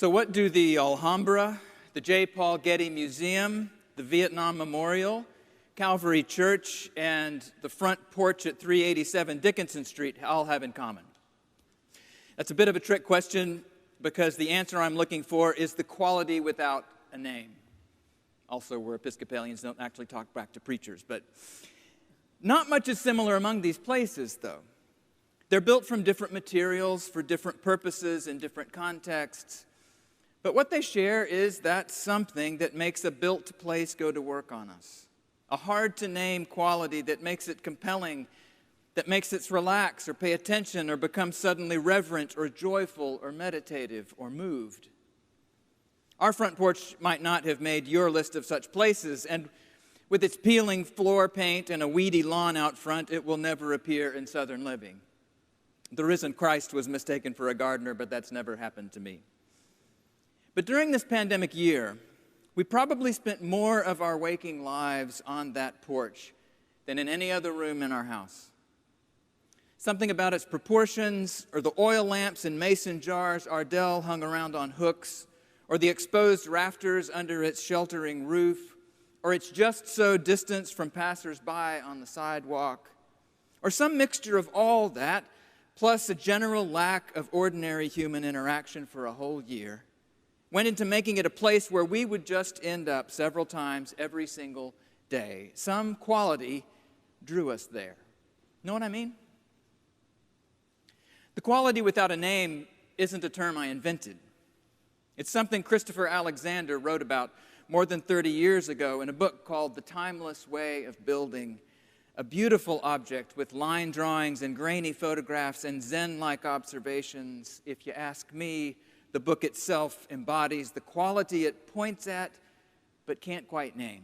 So what do the Alhambra, the J. Paul Getty Museum, the Vietnam Memorial, Calvary Church, and the front porch at 387 Dickinson Street all have in common? That's a bit of a trick question because the answer I'm looking for is the quality without a name. Also, we're Episcopalians, don't actually talk back to preachers, but not much is similar among these places, though. They're built from different materials for different purposes in different contexts. But what they share is that something that makes a built place go to work on us. A hard-to-name quality that makes it compelling, that makes it relax or pay attention or become suddenly reverent or joyful or meditative or moved. Our front porch might not have made your list of such places, and with its peeling floor paint and a weedy lawn out front, it will never appear in Southern living. The risen Christ was mistaken for a gardener, but that's never happened to me. But during this pandemic year, we probably spent more of our waking lives on that porch than in any other room in our house. Something about its proportions, or the oil lamps in mason jars Ardell hung around on hooks, or the exposed rafters under its sheltering roof, or its just-so distance from passers-by on the sidewalk, or some mixture of all that, plus a general lack of ordinary human interaction for a whole year, went into making it a place where we would just end up several times every single day. Some quality drew us there. Know what I mean? The quality without a name isn't a term I invented. It's something Christopher Alexander wrote about more than 30 years ago in a book called The Timeless Way of Building, a beautiful object with line drawings and grainy photographs and Zen-like observations. If you ask me, the book itself embodies the quality it points at but can't quite name.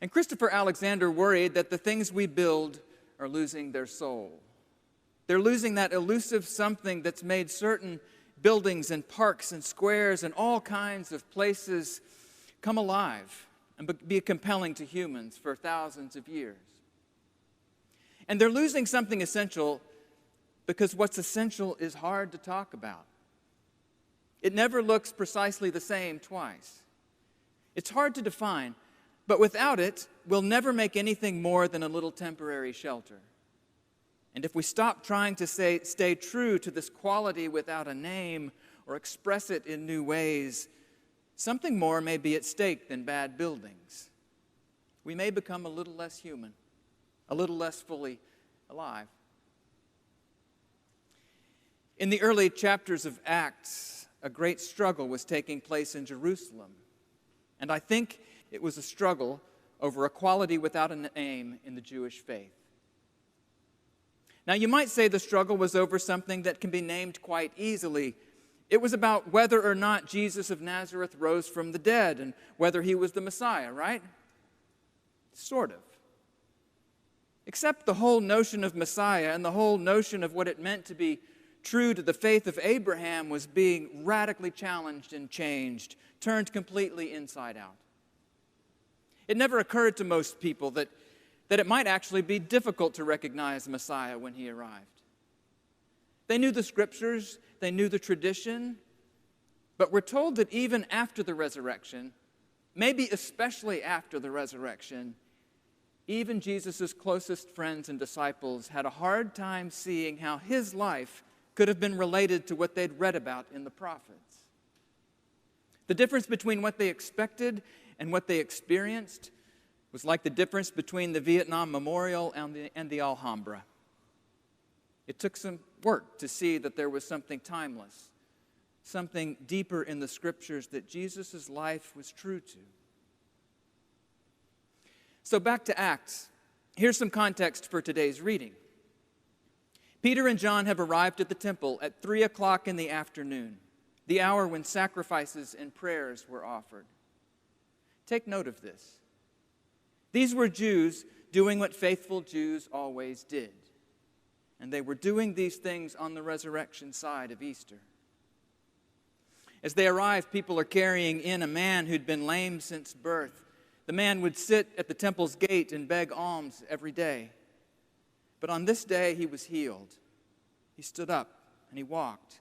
And Christopher Alexander worried that the things we build are losing their soul. They're losing that elusive something that's made certain buildings and parks and squares and all kinds of places come alive and be compelling to humans for thousands of years. And they're losing something essential because what's essential is hard to talk about. It never looks precisely the same twice. It's hard to define, but without it, we'll never make anything more than a little temporary shelter. And if we stop trying to stay true to this quality without a name or express it in new ways, something more may be at stake than bad buildings. We may become a little less human, a little less fully alive. In the early chapters of Acts, a great struggle was taking place in Jerusalem. And I think it was a struggle over a quality without a name in the Jewish faith. Now, you might say the struggle was over something that can be named quite easily. It was about whether or not Jesus of Nazareth rose from the dead and whether he was the Messiah, right? Sort of. Except the whole notion of Messiah and the whole notion of what it meant to be true to the faith of Abraham was being radically challenged and changed, turned completely inside out. It never occurred to most people that it might actually be difficult to recognize the Messiah when he arrived. They knew the scriptures, they knew the tradition, but we're told that even after the resurrection, maybe especially after the resurrection, even Jesus' closest friends and disciples had a hard time seeing how his life could have been related to what they'd read about in the prophets. The difference between what they expected and what they experienced was like the difference between the Vietnam Memorial and the Alhambra. It took some work to see that there was something timeless, something deeper in the scriptures that Jesus' life was true to. So back to Acts. Here's some context for today's reading. Peter and John have arrived at the temple at 3 o'clock in the afternoon, the hour when sacrifices and prayers were offered. Take note of this. These were Jews doing what faithful Jews always did. And they were doing these things on the resurrection side of Easter. As they arrived, people are carrying in a man who'd been lame since birth. The man would sit at the temple's gate and beg alms every day. But on this day, he was healed. He stood up and he walked.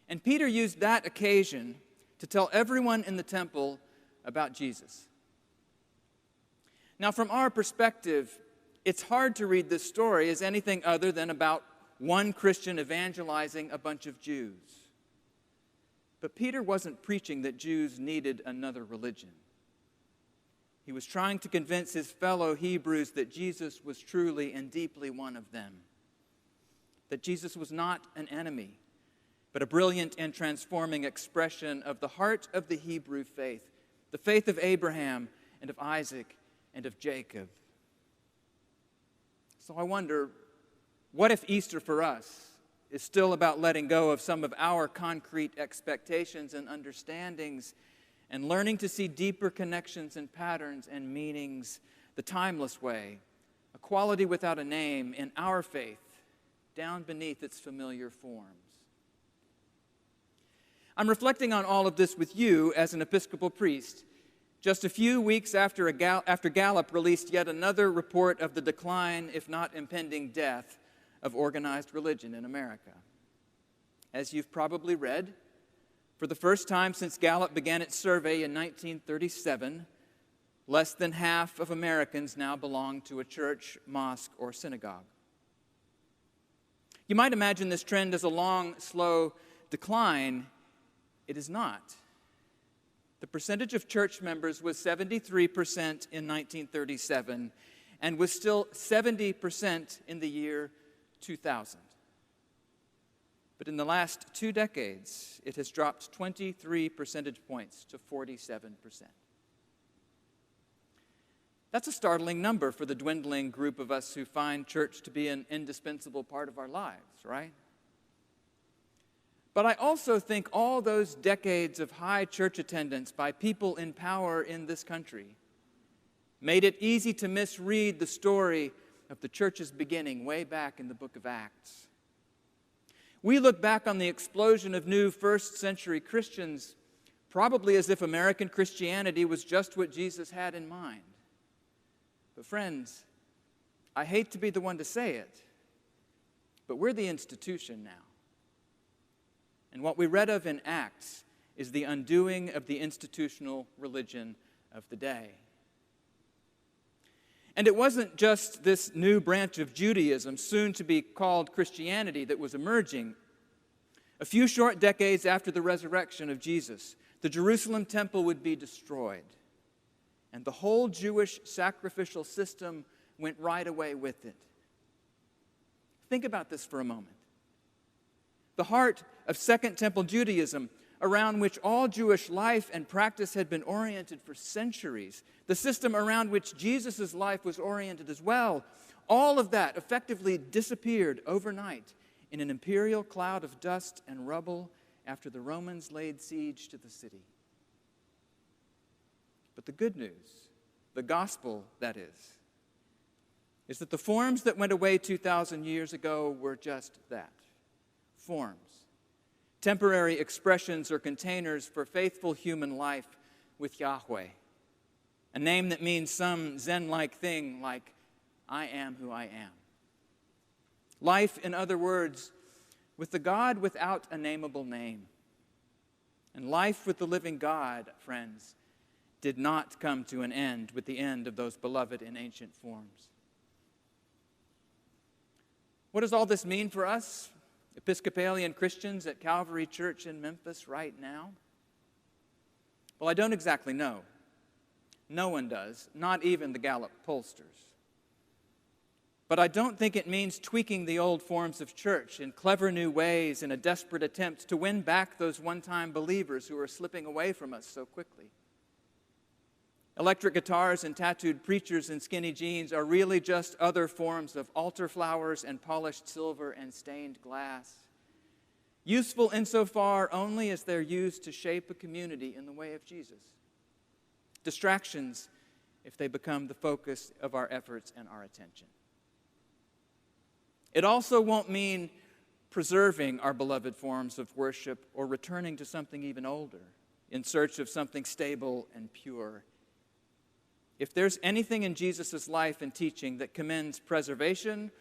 And Peter used that occasion to tell everyone in the temple about Jesus. Now, from our perspective, it's hard to read this story as anything other than about one Christian evangelizing a bunch of Jews. But Peter wasn't preaching that Jews needed another religion. He was trying to convince his fellow Hebrews that Jesus was truly and deeply one of them. That Jesus was not an enemy, but a brilliant and transforming expression of the heart of the Hebrew faith, the faith of Abraham and of Isaac and of Jacob. So I wonder, what if Easter for us is still about letting go of some of our concrete expectations and understandings and learning to see deeper connections and patterns and meanings the timeless way, a quality without a name in our faith, down beneath its familiar forms? I'm reflecting on all of this with you as an Episcopal priest, just a few weeks after Gallup released yet another report of the decline, if not impending death, of organized religion in America. As you've probably read, for the first time since Gallup began its survey in 1937, less than half of Americans now belong to a church, mosque, or synagogue. You might imagine this trend as a long, slow decline. It is not. The percentage of church members was 73% in 1937 and was still 70% in the year 2000. But in the last 2 decades, it has dropped 23 percentage points to 47%. That's a startling number for the dwindling group of us who find church to be an indispensable part of our lives, right? But I also think all those decades of high church attendance by people in power in this country made it easy to misread the story of the church's beginning way back in the book of Acts. We look back on the explosion of new first-century Christians probably as if American Christianity was just what Jesus had in mind. But friends, I hate to be the one to say it, but we're the institution now. And what we read of in Acts is the undoing of the institutional religion of the day. And it wasn't just this new branch of Judaism, soon to be called Christianity, that was emerging. A few short decades after the resurrection of Jesus, the Jerusalem temple would be destroyed. And the whole Jewish sacrificial system went right away with it. Think about this for a moment. The heart of Second Temple Judaism, around which all Jewish life and practice had been oriented for centuries, the system around which Jesus' life was oriented as well, all of that effectively disappeared overnight in an imperial cloud of dust and rubble after the Romans laid siege to the city. But the good news, the gospel, that is that the forms that went away 2,000 years ago were just that. Forms, temporary expressions or containers for faithful human life with Yahweh, a name that means some Zen-like thing like, I am who I am. Life, in other words, with the God without a nameable name. And life with the living God, friends, did not come to an end with the end of those beloved and ancient forms. What does all this mean for us, Episcopalian Christians at Calvary Church in Memphis right now? Well, I don't exactly know. No one does, not even the Gallup pollsters. But I don't think it means tweaking the old forms of church in clever new ways in a desperate attempt to win back those one-time believers who are slipping away from us so quickly. Electric guitars and tattooed preachers in skinny jeans are really just other forms of altar flowers and polished silver and stained glass, useful insofar only as they're used to shape a community in the way of Jesus. Distractions if they become the focus of our efforts and our attention. It also won't mean preserving our beloved forms of worship or returning to something even older in search of something stable and pure. If there's anything in Jesus' life and teaching that commends preservation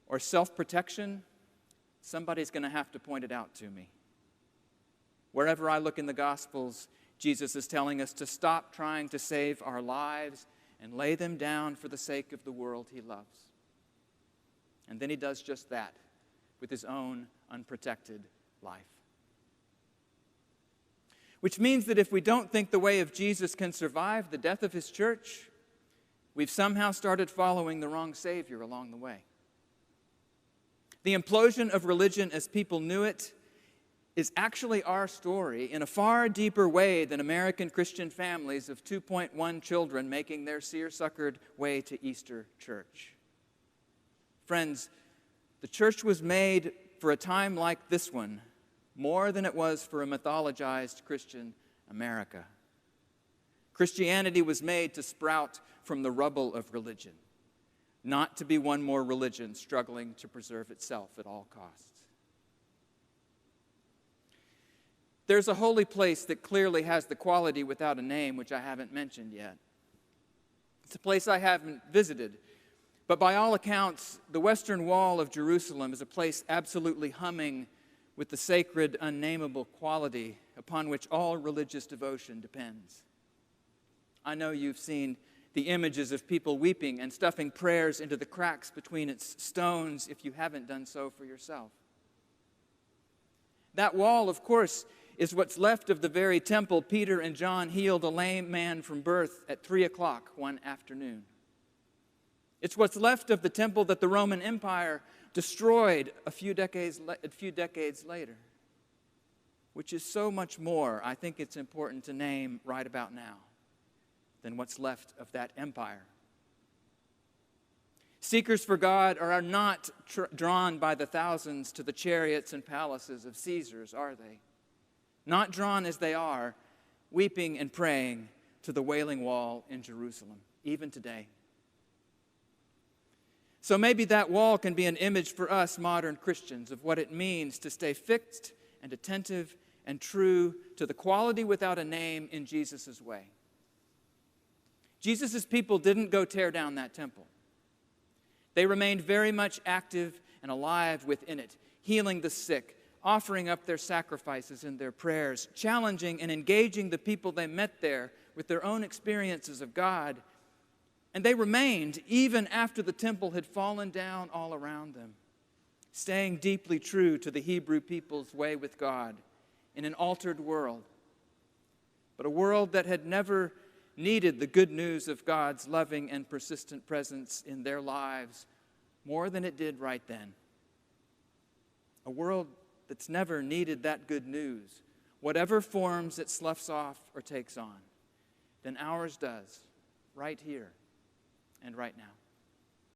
or self-protection, somebody's going to have to point it out to me. Wherever I look in the Gospels, Jesus is telling us to stop trying to save our lives and lay them down for the sake of the world he loves. And then he does just that with his own unprotected life. Which means that if we don't think the way of Jesus can survive the death of his church, we've somehow started following the wrong Savior along the way. The implosion of religion as people knew it is actually our story in a far deeper way than American Christian families of 2.1 children making their seersuckered way to Easter church. Friends, the church was made for a time like this one more than it was for a mythologized Christian America. Christianity was made to sprout from the rubble of religion, not to be one more religion struggling to preserve itself at all costs. There's a holy place that clearly has the quality without a name, which I haven't mentioned yet. It's a place I haven't visited, but by all accounts, the Western Wall of Jerusalem is a place absolutely humming with the sacred, unnameable quality upon which all religious devotion depends. I know you've seen the images of people weeping and stuffing prayers into the cracks between its stones if you haven't done so for yourself. That wall, of course, is what's left of the very temple Peter and John healed a lame man from birth at 3 o'clock one afternoon. It's what's left of the temple that the Roman Empire destroyed a few decades later, which is so much more, I think it's important to name right about now, than what's left of that empire. Seekers for God are not drawn by the thousands to the chariots and palaces of Caesars, are they? Not drawn as they are, weeping and praying to the Wailing Wall in Jerusalem, even today. So maybe that wall can be an image for us modern Christians of what it means to stay fixed and attentive and true to the quality without a name in Jesus' way. Jesus' people didn't go tear down that temple. They remained very much active and alive within it, healing the sick, offering up their sacrifices and their prayers, challenging and engaging the people they met there with their own experiences of God. And they remained even after the temple had fallen down all around them, staying deeply true to the Hebrew people's way with God in an altered world, but a world that had never needed the good news of God's loving and persistent presence in their lives more than it did right then. A world that's never needed that good news, whatever forms it sloughs off or takes on, than ours does, right here and right now.